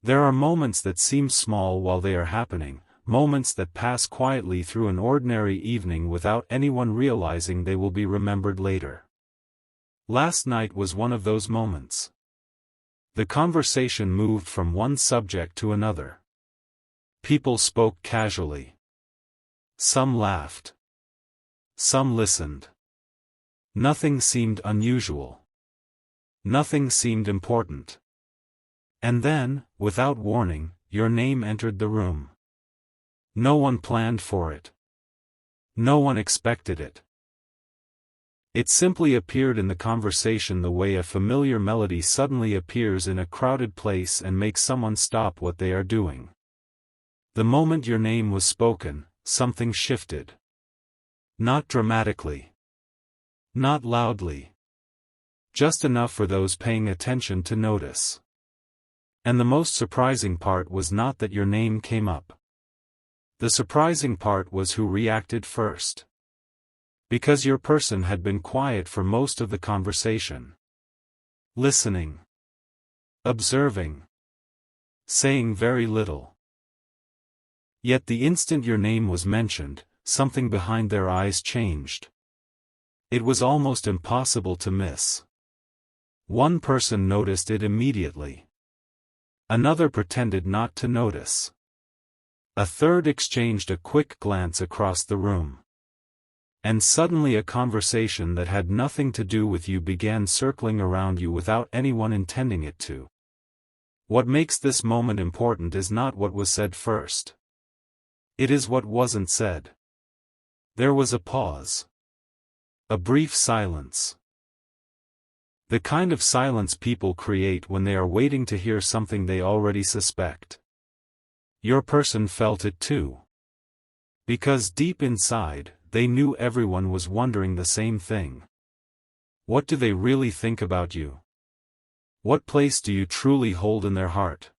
There are moments that seem small while they are happening, moments that pass quietly through an ordinary evening without anyone realizing they will be remembered later. Last night was one of those moments. The conversation moved from one subject to another. People spoke casually. Some laughed. Some listened. Nothing seemed unusual. Nothing seemed important. And then, without warning, your name entered the room. No one planned for it. No one expected it. It simply appeared in the conversation the way a familiar melody suddenly appears in a crowded place and makes someone stop what they are doing. The moment your name was spoken, something shifted. Not dramatically. Not loudly. Just enough for those paying attention to notice. And the most surprising part was not that your name came up. The surprising part was who reacted first. Because your person had been quiet for most of the conversation. Listening. Observing. Saying very little. Yet the instant your name was mentioned, something behind their eyes changed. It was almost impossible to miss. One person noticed it immediately. Another pretended not to notice. A third exchanged a quick glance across the room. And suddenly a conversation that had nothing to do with you began circling around you without anyone intending it to. What makes this moment important is not what was said first. It is what wasn't said. There was a pause. A brief silence. The kind of silence people create when they are waiting to hear something they already suspect. Your person felt it too. Because deep inside, they knew everyone was wondering the same thing. What do they really think about you? What place do you truly hold in their heart?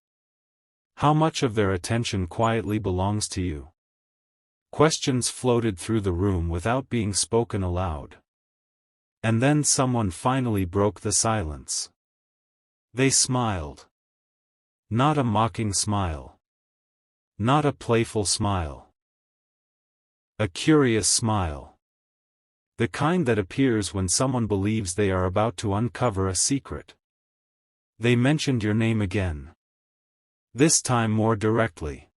How much of their attention quietly belongs to you? Questions floated through the room without being spoken aloud. And then someone finally broke the silence. They smiled. Not a mocking smile. Not a playful smile. A curious smile. The kind that appears when someone believes they are about to uncover a secret. They mentioned your name again. This time more directly.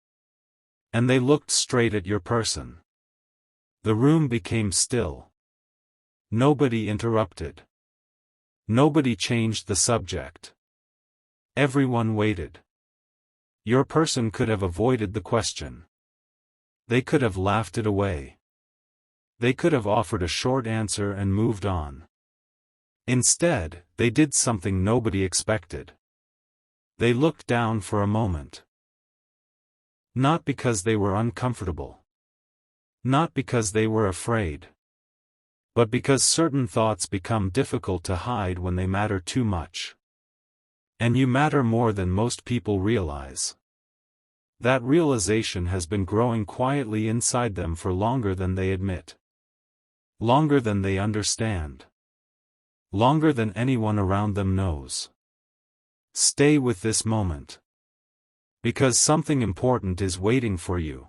And they looked straight at your person. The room became still. Nobody interrupted. Nobody changed the subject. Everyone waited. Your person could have avoided the question. They could have laughed it away. They could have offered a short answer and moved on. Instead, they did something nobody expected. They looked down for a moment. Not because they were uncomfortable. Not because they were afraid. But because certain thoughts become difficult to hide when they matter too much. And you matter more than most people realize. That realization has been growing quietly inside them for longer than they admit. Longer than they understand. Longer than anyone around them knows. Stay with this moment. Because something important is waiting for you.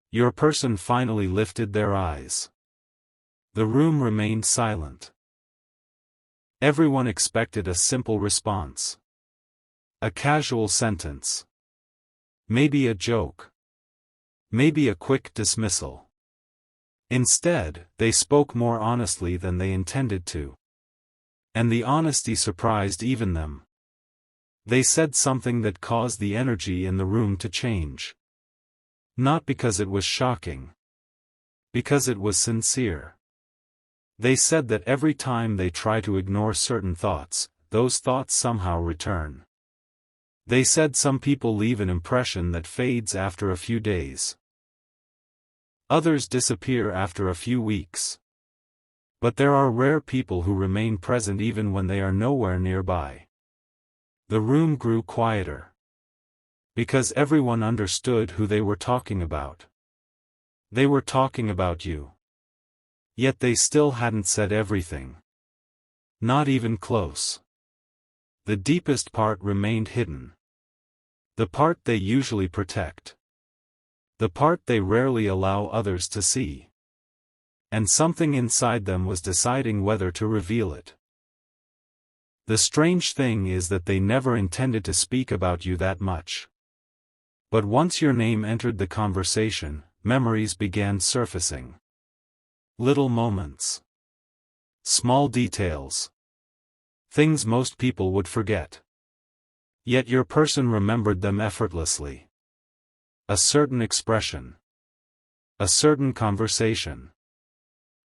Your person finally lifted their eyes. The room remained silent. Everyone expected a simple response. A casual sentence. Maybe a joke. Maybe a quick dismissal. Instead, they spoke more honestly than they intended to. And the honesty surprised even them. They said something that caused the energy in the room to change. Not because it was shocking. Because it was sincere. They said that every time they try to ignore certain thoughts, those thoughts somehow return. They said some people leave an impression that fades after a few days. Others disappear after a few weeks. But there are rare people who remain present even when they are nowhere nearby. The room grew quieter. Because everyone understood who they were talking about. They were talking about you. Yet they still hadn't said everything. Not even close. The deepest part remained hidden. The part they usually protect. The part they rarely allow others to see. And something inside them was deciding whether to reveal it. The strange thing is that they never intended to speak about you that much. But once your name entered the conversation, memories began surfacing. Little moments. Small details. Things most people would forget. Yet your person remembered them effortlessly. A certain expression. A certain conversation.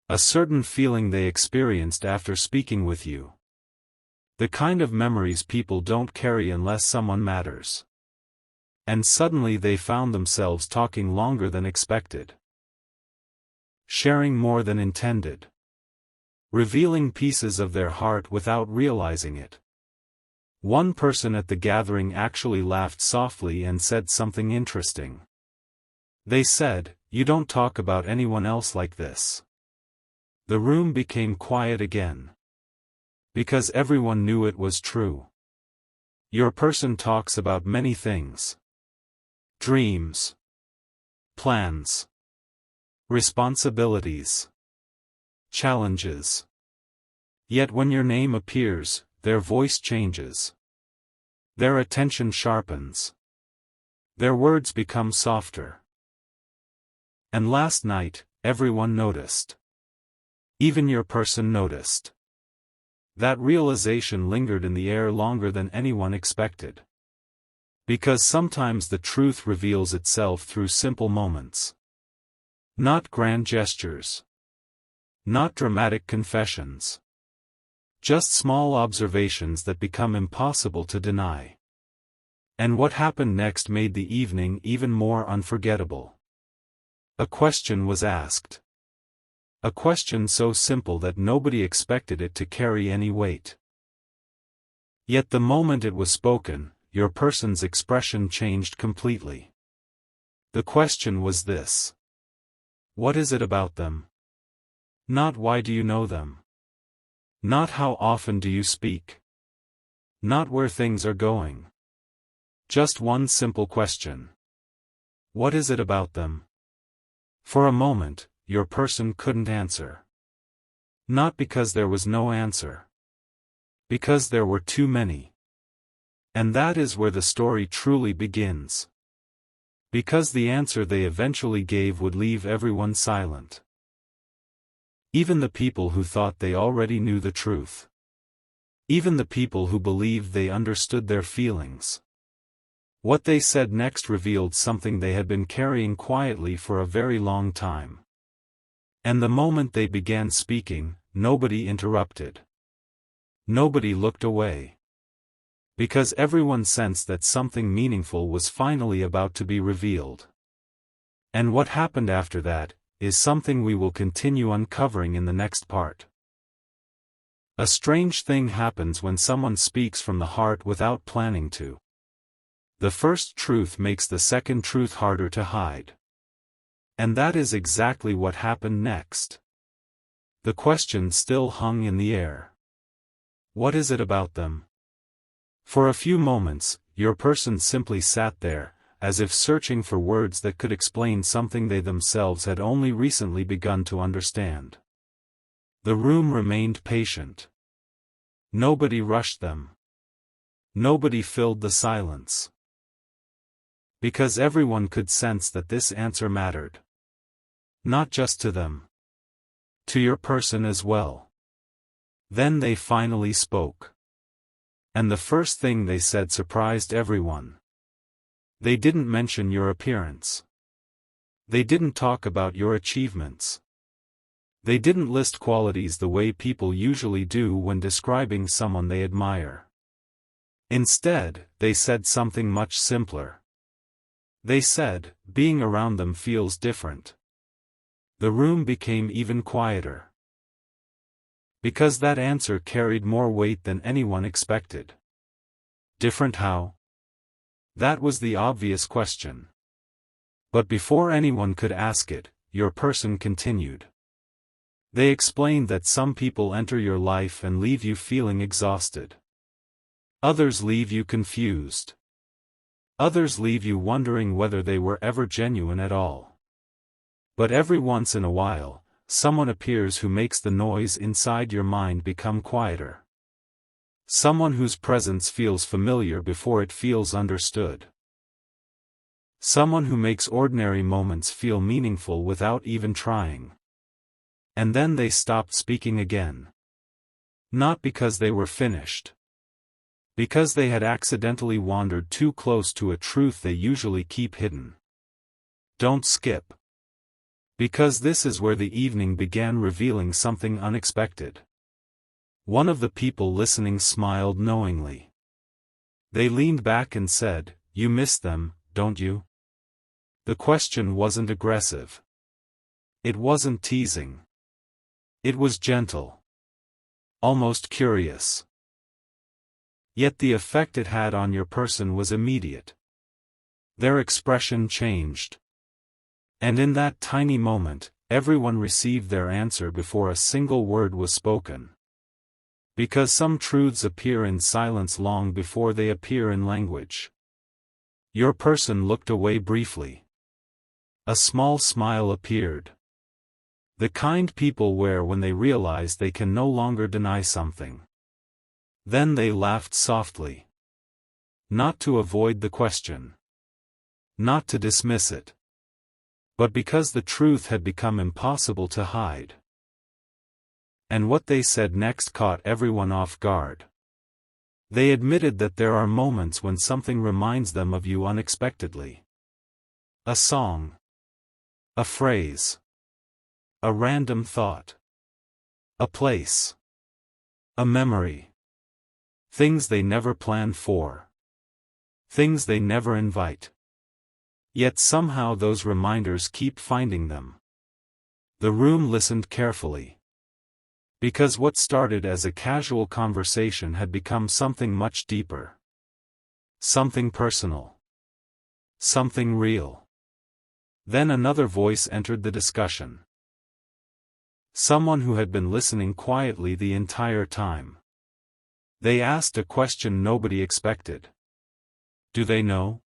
A certain feeling they experienced after speaking with you. The kind of memories people don't carry unless someone matters. And suddenly they found themselves talking longer than expected. Sharing more than intended. Revealing pieces of their heart without realizing it. One person at the gathering actually laughed softly and said something interesting. They said, "You don't talk about anyone else like this." The room became quiet again. Because everyone knew it was true. Your person talks about many things. Dreams. Plans. Responsibilities. Challenges. Yet when your name appears, their voice changes. Their attention sharpens. Their words become softer. And last night, everyone noticed. Even your person noticed. That realization lingered in the air longer than anyone expected. Because sometimes the truth reveals itself through simple moments. Not grand gestures. Not dramatic confessions. Just small observations that become impossible to deny. And what happened next made the evening even more unforgettable. A question was asked. A question so simple that nobody expected it to carry any weight. Yet the moment it was spoken, your person's expression changed completely. The question was this. What is it about them? Not why do you know them? Not how often do you speak? Not where things are going. Just one simple question. What is it about them? For a moment, your person couldn't answer. Not because there was no answer. Because there were too many. And that is where the story truly begins. Because the answer they eventually gave would leave everyone silent. Even the people who thought they already knew the truth. Even the people who believed they understood their feelings. What they said next revealed something they had been carrying quietly for a very long time. And the moment they began speaking, nobody interrupted. Nobody looked away. Because everyone sensed that something meaningful was finally about to be revealed. And what happened after that, is something we will continue uncovering in the next part. A strange thing happens when someone speaks from the heart without planning to. The first truth makes the second truth harder to hide. And that is exactly what happened next. The question still hung in the air. What is it about them? For a few moments, your person simply sat there, as if searching for words that could explain something they themselves had only recently begun to understand. The room remained patient. Nobody rushed them. Nobody filled the silence. Because everyone could sense that this answer mattered. Not just to them. To your person as well. Then they finally spoke. And the first thing they said surprised everyone. They didn't mention your appearance. They didn't talk about your achievements. They didn't list qualities the way people usually do when describing someone they admire. Instead, they said something much simpler. They said, being around them feels different. The room became even quieter. Because that answer carried more weight than anyone expected. Different how? That was the obvious question. But before anyone could ask it, your person continued. They explained that some people enter your life and leave you feeling exhausted. Others leave you confused. Others leave you wondering whether they were ever genuine at all. But every once in a while, someone appears who makes the noise inside your mind become quieter. Someone whose presence feels familiar before it feels understood. Someone who makes ordinary moments feel meaningful without even trying. And then they stopped speaking again. Not because they were finished. Because they had accidentally wandered too close to a truth they usually keep hidden. Don't skip. Because this is where the evening began revealing something unexpected. One of the people listening smiled knowingly. They leaned back and said, "You miss them, don't you?" The question wasn't aggressive. It wasn't teasing. It was gentle. Almost curious. Yet the effect it had on your person was immediate. Their expression changed. And in that tiny moment, everyone received their answer before a single word was spoken. Because some truths appear in silence long before they appear in language. Your person looked away briefly. A small smile appeared. The kind people wear when they realize they can no longer deny something. Then they laughed softly. Not to avoid the question. Not to dismiss it. But because the truth had become impossible to hide. And what they said next caught everyone off guard. They admitted that there are moments when something reminds them of you unexpectedly. A song. A phrase. A random thought. A place. A memory. Things they never plan for. Things they never invite. Yet somehow those reminders keep finding them. The room listened carefully. Because what started as a casual conversation had become something much deeper. Something personal. Something real. Then another voice entered the discussion. Someone who had been listening quietly the entire time. They asked a question nobody expected. Do they know?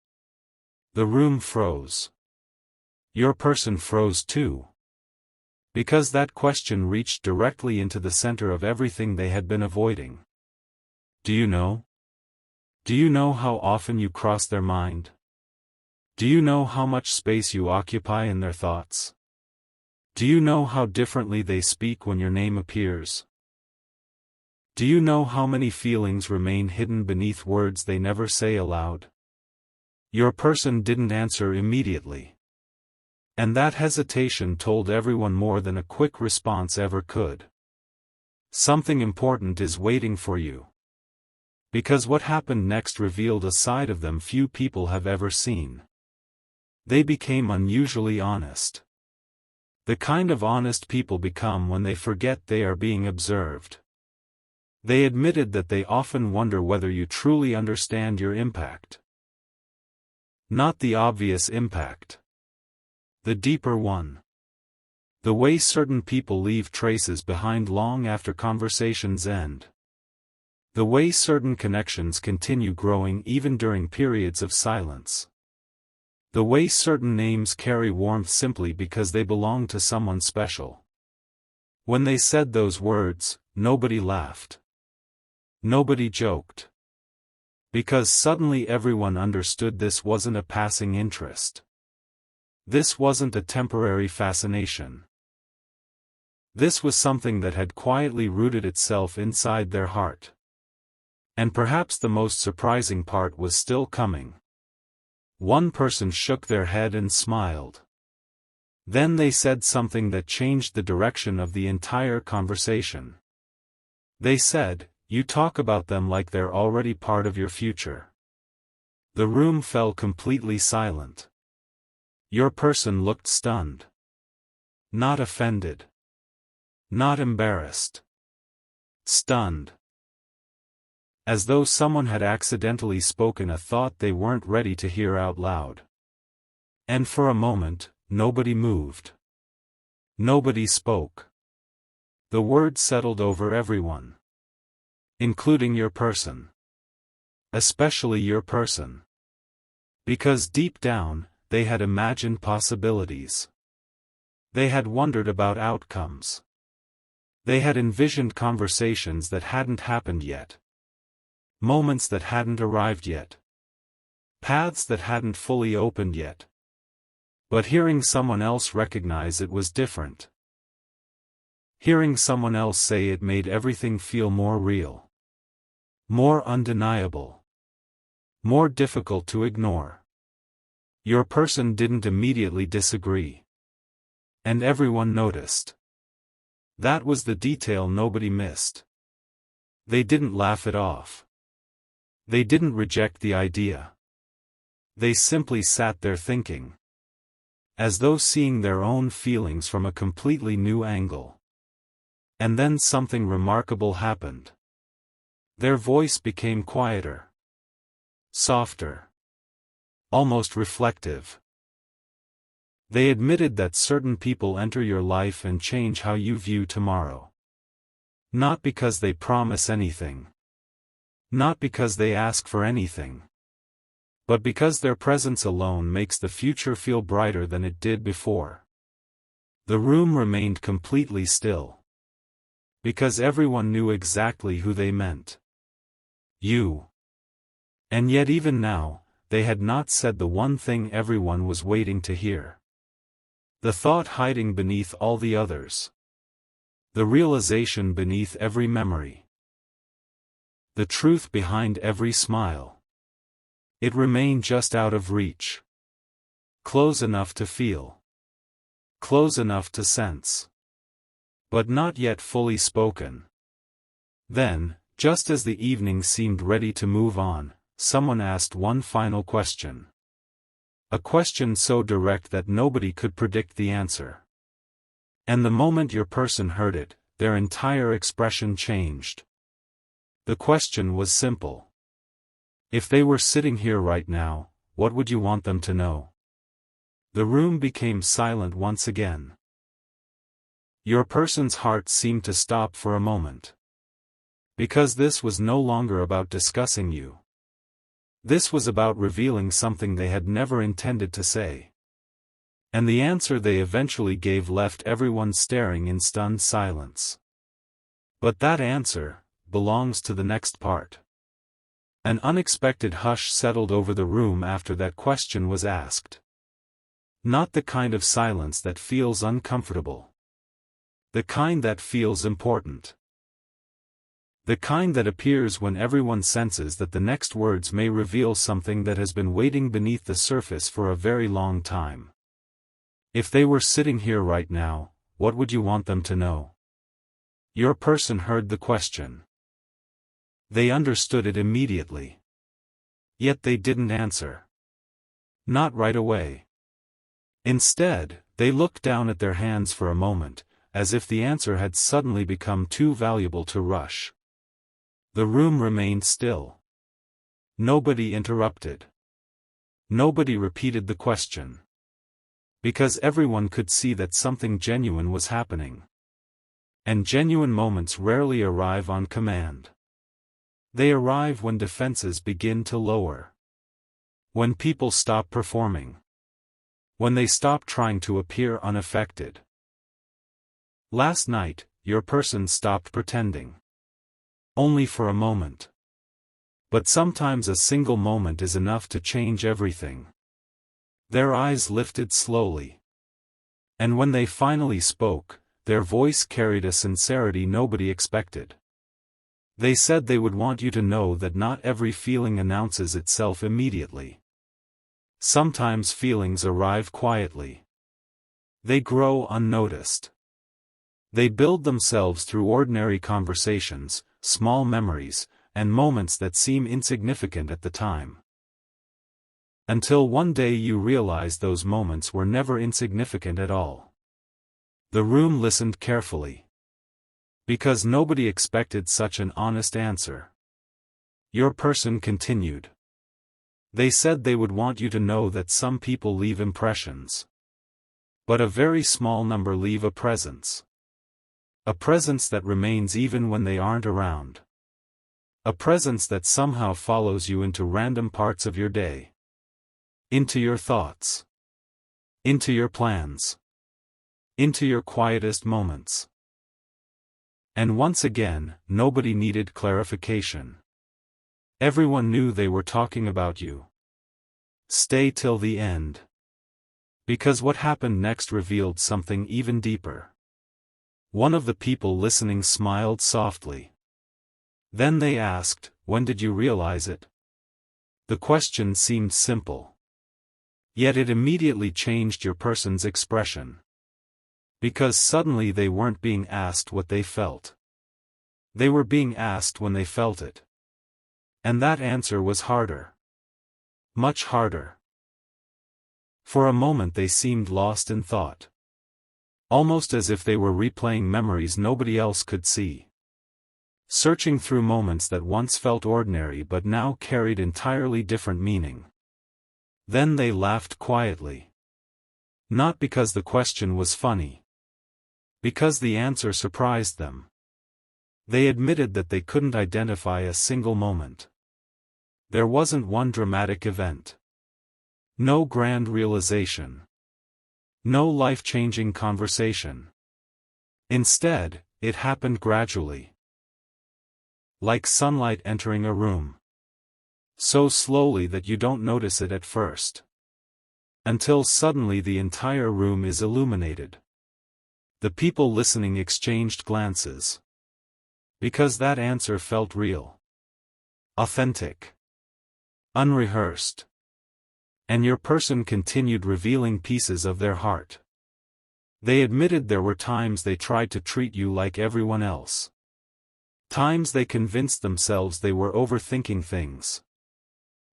The room froze. Your person froze too. Because that question reached directly into the center of everything they had been avoiding. Do you know? Do you know how often you cross their mind? Do you know how much space you occupy in their thoughts? Do you know how differently they speak when your name appears? Do you know how many feelings remain hidden beneath words they never say aloud? Your person didn't answer immediately. And that hesitation told everyone more than a quick response ever could. Something important is waiting for you. Because what happened next revealed a side of them few people have ever seen. They became unusually honest. The kind of honest people become when they forget they are being observed. They admitted that they often wonder whether you truly understand your impact. Not the obvious impact. The deeper one. The way certain people leave traces behind long after conversations end. The way certain connections continue growing even during periods of silence. The way certain names carry warmth simply because they belong to someone special. When they said those words, nobody laughed. Nobody joked. Because suddenly everyone understood this wasn't a passing interest. This wasn't a temporary fascination. This was something that had quietly rooted itself inside their heart. And perhaps the most surprising part was still coming. One person shook their head and smiled. Then they said something that changed the direction of the entire conversation. They said, "You talk about them like they're already part of your future." The room fell completely silent. Your person looked stunned. Not offended. Not embarrassed. Stunned. As though someone had accidentally spoken a thought they weren't ready to hear out loud. And for a moment, nobody moved. Nobody spoke. The word settled over everyone. Including your person. Especially your person. Because deep down, they had imagined possibilities. They had wondered about outcomes. They had envisioned conversations that hadn't happened yet. Moments that hadn't arrived yet. Paths that hadn't fully opened yet. But hearing someone else recognize it was different. Hearing someone else say it made everything feel more real. More undeniable. More difficult to ignore. Your person didn't immediately disagree. And everyone noticed. That was the detail nobody missed. They didn't laugh it off. They didn't reject the idea. They simply sat there thinking. As though seeing their own feelings from a completely new angle. And then something remarkable happened. Their voice became quieter. Softer. Almost reflective. They admitted that certain people enter your life and change how you view tomorrow. Not because they promise anything. Not because they ask for anything. But because their presence alone makes the future feel brighter than it did before. The room remained completely still. Because everyone knew exactly who they meant. You. And yet even now, they had not said the one thing everyone was waiting to hear. The thought hiding beneath all the others. The realization beneath every memory. The truth behind every smile. It remained just out of reach. Close enough to feel. Close enough to sense. But not yet fully spoken. Then, just as the evening seemed ready to move on, someone asked one final question. A question so direct that nobody could predict the answer. And the moment your person heard it, their entire expression changed. The question was simple. If they were sitting here right now, what would you want them to know? The room became silent once again. Your person's heart seemed to stop for a moment. Because this was no longer about discussing you. This was about revealing something they had never intended to say. And the answer they eventually gave left everyone staring in stunned silence. But that answer belongs to the next part. An unexpected hush settled over the room after that question was asked. Not the kind of silence that feels uncomfortable. The kind that feels important. The kind that appears when everyone senses that the next words may reveal something that has been waiting beneath the surface for a very long time. If they were sitting here right now, what would you want them to know? Your person heard the question. They understood it immediately. Yet they didn't answer. Not right away. Instead, they looked down at their hands for a moment, as if the answer had suddenly become too valuable to rush. The room remained still. Nobody interrupted. Nobody repeated the question. Because everyone could see that something genuine was happening. And genuine moments rarely arrive on command. They arrive when defenses begin to lower. When people stop performing. When they stop trying to appear unaffected. Last night, your person stopped pretending. Only for a moment. But sometimes a single moment is enough to change everything. Their eyes lifted slowly. And when they finally spoke, their voice carried a sincerity nobody expected. They said they would want you to know that not every feeling announces itself immediately. Sometimes feelings arrive quietly. They grow unnoticed. They build themselves through ordinary conversations, small memories, and moments that seem insignificant at the time. Until one day you realize those moments were never insignificant at all. The room listened carefully. Because nobody expected such an honest answer. Your person continued. They said they would want you to know that some people leave impressions. But a very small number leave a presence. A presence that remains even when they aren't around. A presence that somehow follows you into random parts of your day. into your thoughts, into your plans, into your quietest moments. And once again, nobody needed clarification. Everyone knew they were talking about you. Stay till the end. Because what happened next revealed something even deeper. One of the people listening smiled softly. Then they asked, "When did you realize it?" The question seemed simple. Yet it immediately changed your person's expression. Because suddenly they weren't being asked what they felt. They were being asked when they felt it. And that answer was harder. Much harder. For a moment they seemed lost in thought. Almost as if they were replaying memories nobody else could see. Searching through moments that once felt ordinary but now carried entirely different meaning. Then they laughed quietly. Not because the question was funny. Because the answer surprised them. They admitted that they couldn't identify a single moment. There wasn't one dramatic event. No grand realization. No life-changing conversation. Instead, it happened gradually. Like sunlight entering a room. So slowly that you don't notice it at first. Until suddenly the entire room is illuminated. The people listening exchanged glances. Because that answer felt real. Authentic. Unrehearsed. And your person continued revealing pieces of their heart. They admitted there were times they tried to treat you like everyone else. Times they convinced themselves they were overthinking things.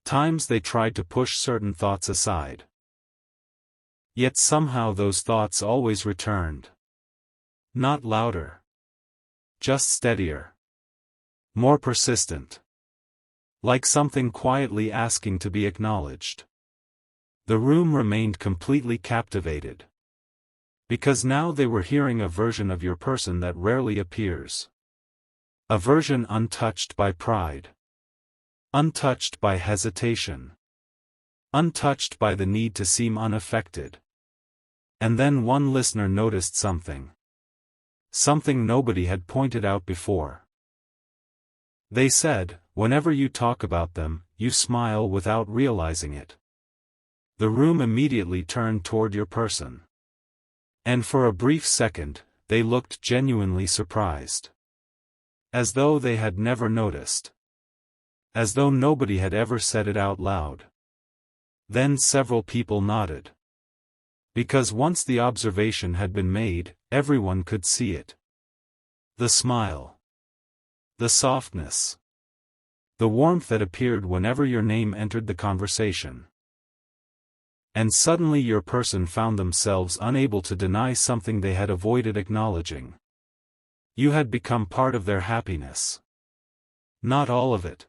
Times they tried to push certain thoughts aside. Yet somehow those thoughts always returned. Not louder. Just steadier. More persistent. Like something quietly asking to be acknowledged. The room remained completely captivated. Because now they were hearing a version of your person that rarely appears. A version untouched by pride. Untouched by hesitation. Untouched by the need to seem unaffected. And then one listener noticed something. Something nobody had pointed out before. They said, "Whenever you talk about them, you smile without realizing it." The room immediately turned toward your person. And for a brief second, they looked genuinely surprised. As though they had never noticed. As though nobody had ever said it out loud. Then several people nodded. Because once the observation had been made, everyone could see it. The smile. The softness. The warmth that appeared whenever your name entered the conversation. And suddenly your person found themselves unable to deny something they had avoided acknowledging. You had become part of their happiness. Not all of it.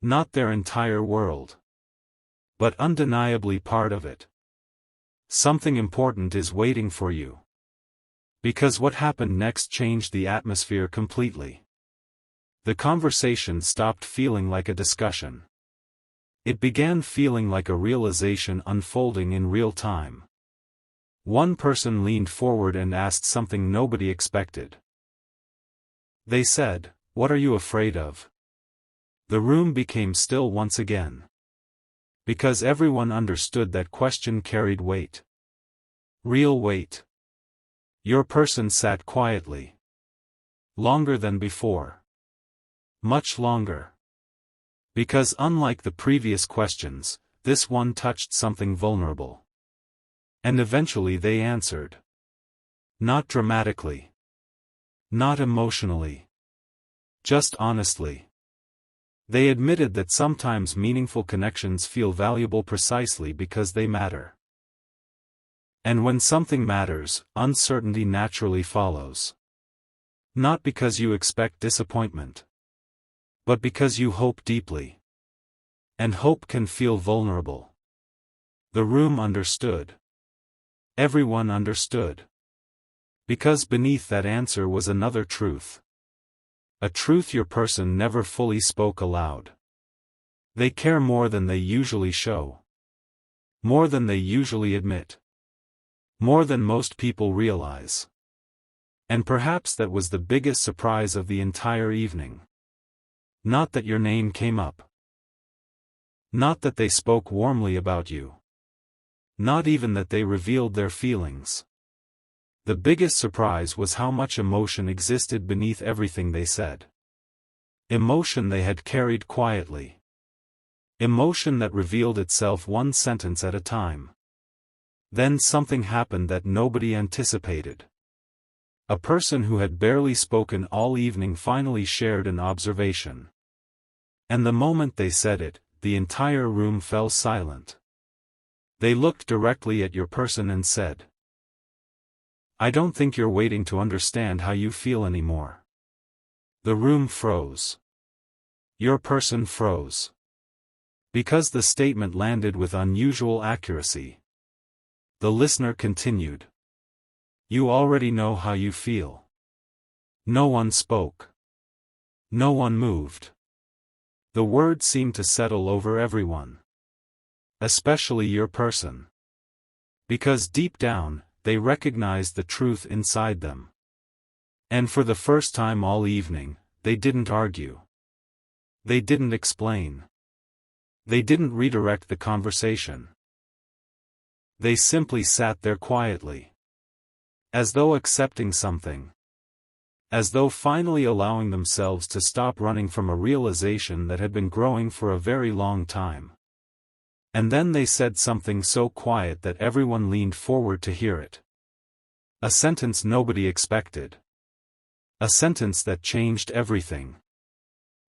Not their entire world. But undeniably part of it. Something important is waiting for you. Because what happened next changed the atmosphere completely. The conversation stopped feeling like a discussion. It began feeling like a realization unfolding in real time. One person leaned forward and asked something nobody expected. They said, "What are you afraid of?" The room became still once again. Because everyone understood that question carried weight. Real weight. Your person sat quietly. Longer than before. Much longer. Because unlike the previous questions, this one touched something vulnerable. And eventually they answered. Not dramatically. Not emotionally. Just honestly. They admitted that sometimes meaningful connections feel valuable precisely because they matter. And when something matters, uncertainty naturally follows. Not because you expect disappointment. But because you hope deeply. And hope can feel vulnerable. The room understood. Everyone understood. Because beneath that answer was another truth. A truth your person never fully spoke aloud. They care more than they usually show. More than they usually admit. More than most people realize. And perhaps that was the biggest surprise of the entire evening. Not that your name came up. Not that they spoke warmly about you. Not even that they revealed their feelings. The biggest surprise was how much emotion existed beneath everything they said. Emotion they had carried quietly. Emotion that revealed itself one sentence at a time. Then something happened that nobody anticipated. A person who had barely spoken all evening finally shared an observation. And the moment they said it, the entire room fell silent. They looked directly at your person and said, "I don't think you're waiting to understand how you feel anymore." The room froze. Your person froze. Because the statement landed with unusual accuracy. The listener continued. "You already know how you feel." No one spoke. No one moved. The word seemed to settle over everyone. Especially your person. Because deep down, they recognized the truth inside them. And for the first time all evening, they didn't argue. They didn't explain. They didn't redirect the conversation. They simply sat there quietly. As though accepting something. As though finally allowing themselves to stop running from a realization that had been growing for a very long time. And then they said something so quiet that everyone leaned forward to hear it. A sentence nobody expected. A sentence that changed everything.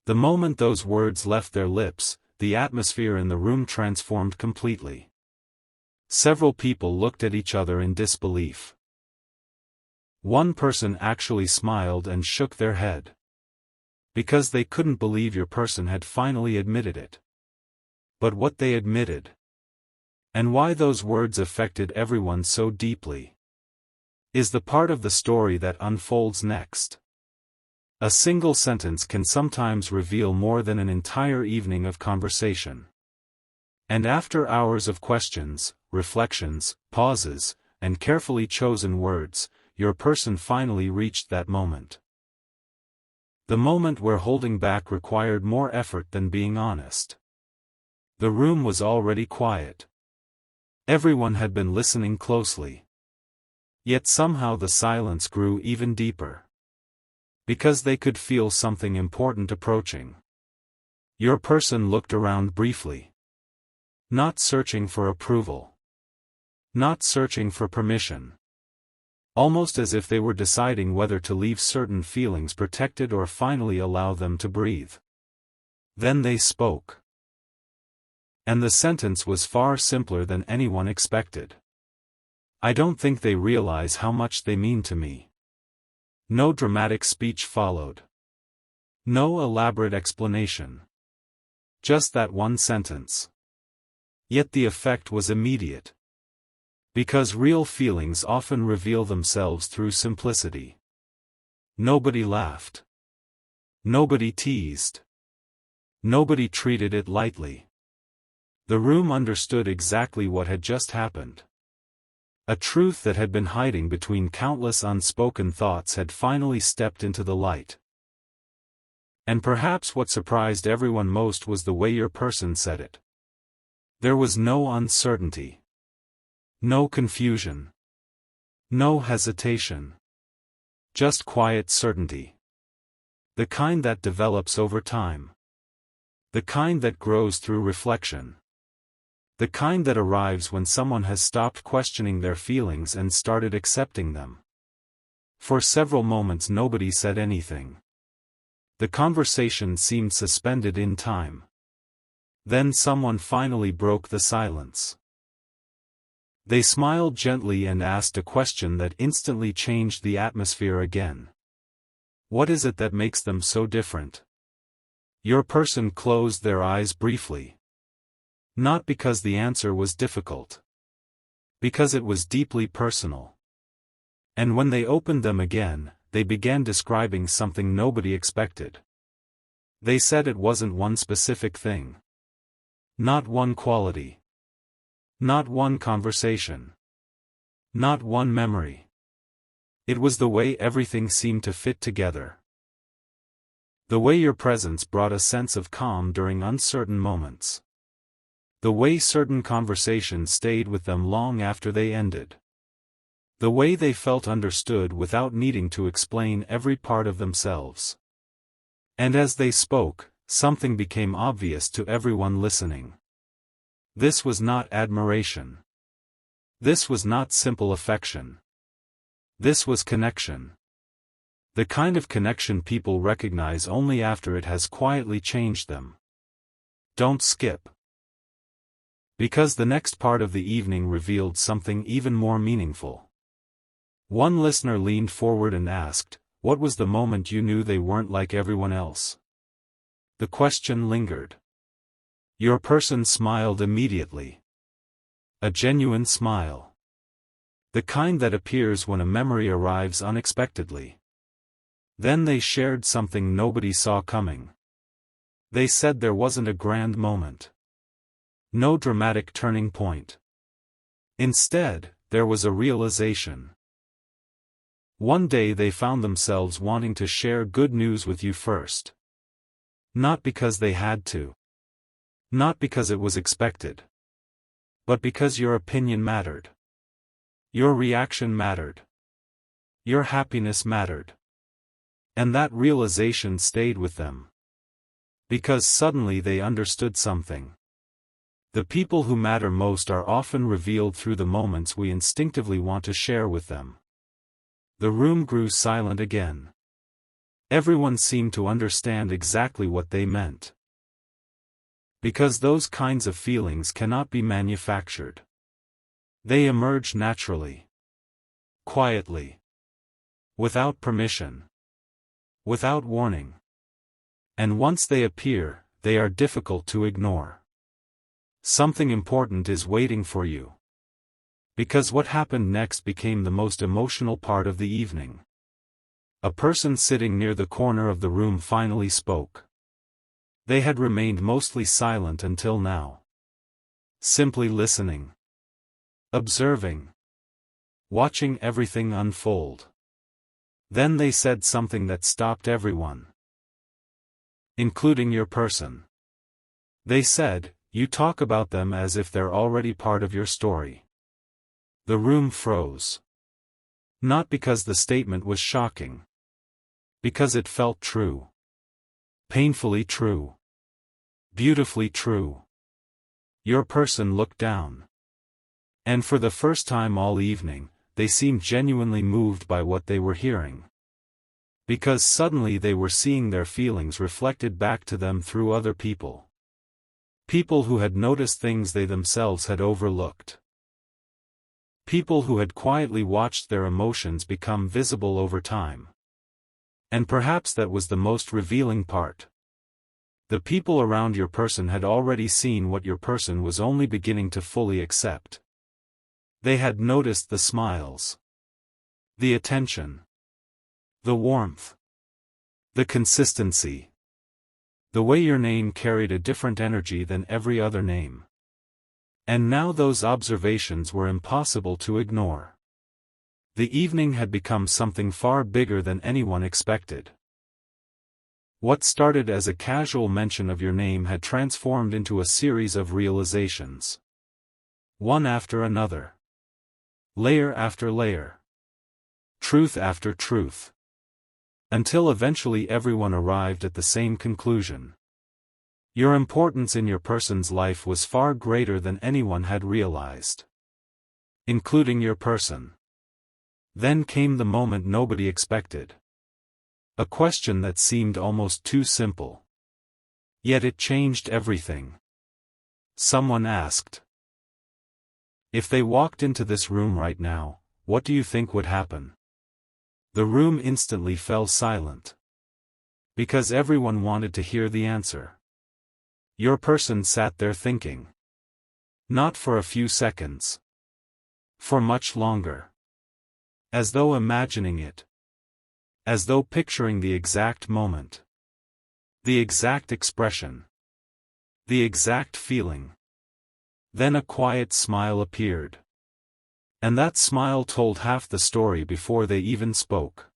The moment those words left their lips, the atmosphere in the room transformed completely. Several people looked at each other in disbelief. One person actually smiled and shook their head. Because they couldn't believe your person had finally admitted it. But what they admitted. And why those words affected everyone so deeply. Is the part of the story that unfolds next. A single sentence can sometimes reveal more than an entire evening of conversation. And after hours of questions, reflections, pauses, and carefully chosen words, your person finally reached that moment. The moment where holding back required more effort than being honest. The room was already quiet. Everyone had been listening closely. Yet somehow the silence grew even deeper. Because they could feel something important approaching. Your person looked around briefly. Not searching for approval. Not searching for permission. Almost as if they were deciding whether to leave certain feelings protected or finally allow them to breathe. Then they spoke. And the sentence was far simpler than anyone expected. "I don't think they realize how much they mean to me." No dramatic speech followed. No elaborate explanation. Just that one sentence. Yet the effect was immediate. Because real feelings often reveal themselves through simplicity. Nobody laughed. Nobody teased. Nobody treated it lightly. The room understood exactly what had just happened. A truth that had been hiding between countless unspoken thoughts had finally stepped into the light. And perhaps what surprised everyone most was the way your person said it. There was no uncertainty. No confusion. No hesitation. Just quiet certainty. The kind that develops over time. The kind that grows through reflection. The kind that arrives when someone has stopped questioning their feelings and started accepting them. For several moments nobody said anything. The conversation seemed suspended in time. Then someone finally broke the silence. They smiled gently and asked a question that instantly changed the atmosphere again. What is it that makes them so different? Your person closed their eyes briefly. Not because the answer was difficult. Because it was deeply personal. And when they opened them again, they began describing something nobody expected. They said it wasn't one specific thing. Not one quality. Not one conversation. Not one memory. It was the way everything seemed to fit together. The way your presence brought a sense of calm during uncertain moments. The way certain conversations stayed with them long after they ended. The way they felt understood without needing to explain every part of themselves. And as they spoke, something became obvious to everyone listening. This was not admiration. This was not simple affection. This was connection. The kind of connection people recognize only after it has quietly changed them. Don't skip. Because the next part of the evening revealed something even more meaningful. One listener leaned forward and asked, "What was the moment you knew they weren't like everyone else?" The question lingered. Your person smiled immediately. A genuine smile. The kind that appears when a memory arrives unexpectedly. Then they shared something nobody saw coming. They said there wasn't a grand moment. No dramatic turning point. Instead, there was a realization. One day they found themselves wanting to share good news with you first. Not because they had to. Not because it was expected. But because your opinion mattered. Your reaction mattered. Your happiness mattered. And that realization stayed with them. Because suddenly they understood something. The people who matter most are often revealed through the moments we instinctively want to share with them. The room grew silent again. Everyone seemed to understand exactly what they meant. Because those kinds of feelings cannot be manufactured. They emerge naturally. Quietly. Without permission. Without warning. And once they appear, they are difficult to ignore. Something important is waiting for you. Because what happened next became the most emotional part of the evening. A person sitting near the corner of the room finally spoke. They had remained mostly silent until now. Simply listening. Observing. Watching everything unfold. Then they said something that stopped everyone. Including your person. They said, "You talk about them as if they're already part of your story." The room froze. Not because the statement was shocking. Because it felt true. Painfully true. Beautifully true. Your person looked down. And for the first time all evening, they seemed genuinely moved by what they were hearing. Because suddenly they were seeing their feelings reflected back to them through other people. People who had noticed things they themselves had overlooked. People who had quietly watched their emotions become visible over time. And perhaps that was the most revealing part. The people around your person had already seen what your person was only beginning to fully accept. They had noticed the smiles. The attention. The warmth. The consistency. The way your name carried a different energy than every other name. And now those observations were impossible to ignore. The evening had become something far bigger than anyone expected. What started as a casual mention of your name had transformed into a series of realizations. One after another. Layer after layer. Truth after truth. Until eventually everyone arrived at the same conclusion. Your importance in your person's life was far greater than anyone had realized. Including your person. Then came the moment nobody expected. A question that seemed almost too simple. Yet it changed everything. Someone asked. If they walked into this room right now, what do you think would happen? The room instantly fell silent. Because everyone wanted to hear the answer. Your person sat there thinking. Not for a few seconds. For much longer. As though imagining it. As though picturing the exact moment. The exact expression. The exact feeling. Then a quiet smile appeared. And that smile told half the story before they even spoke.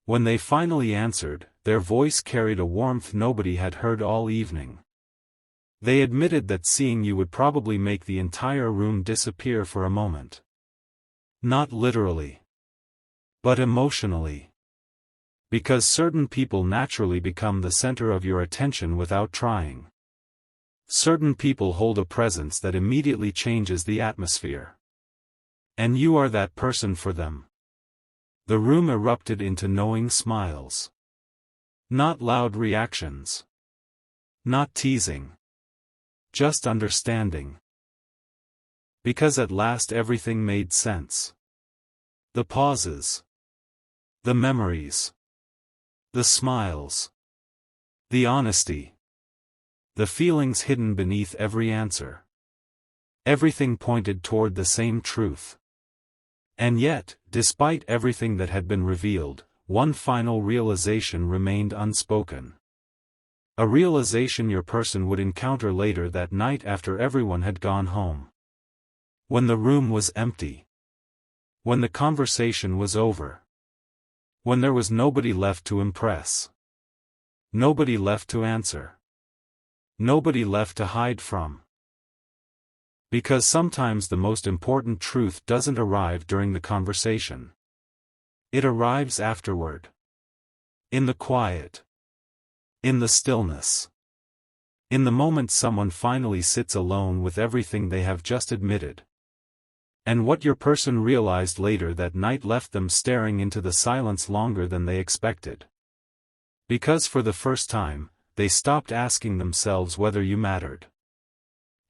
When they finally answered, their voice carried a warmth nobody had heard all evening. They admitted that seeing you would probably make the entire room disappear for a moment. Not literally, but emotionally. Because certain people naturally become the center of your attention without trying. Certain people hold a presence that immediately changes the atmosphere. And you are that person for them. The room erupted into knowing smiles. Not loud reactions. Not teasing. Just understanding. Because at last everything made sense. The pauses. The memories. The smiles. The honesty. The feelings hidden beneath every answer. Everything pointed toward the same truth. And yet, despite everything that had been revealed, one final realization remained unspoken. A realization your person would encounter later that night after everyone had gone home. When the room was empty. When the conversation was over. When there was nobody left to impress. Nobody left to answer. Nobody left to hide from. Because sometimes the most important truth doesn't arrive during the conversation. It arrives afterward. In the quiet. In the stillness. In the moment someone finally sits alone with everything they have just admitted. And what your person realized later that night left them staring into the silence longer than they expected. Because for the first time, they stopped asking themselves whether you mattered.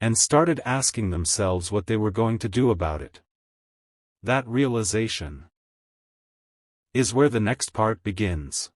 And started asking themselves what they were going to do about it. That realization is where the next part begins.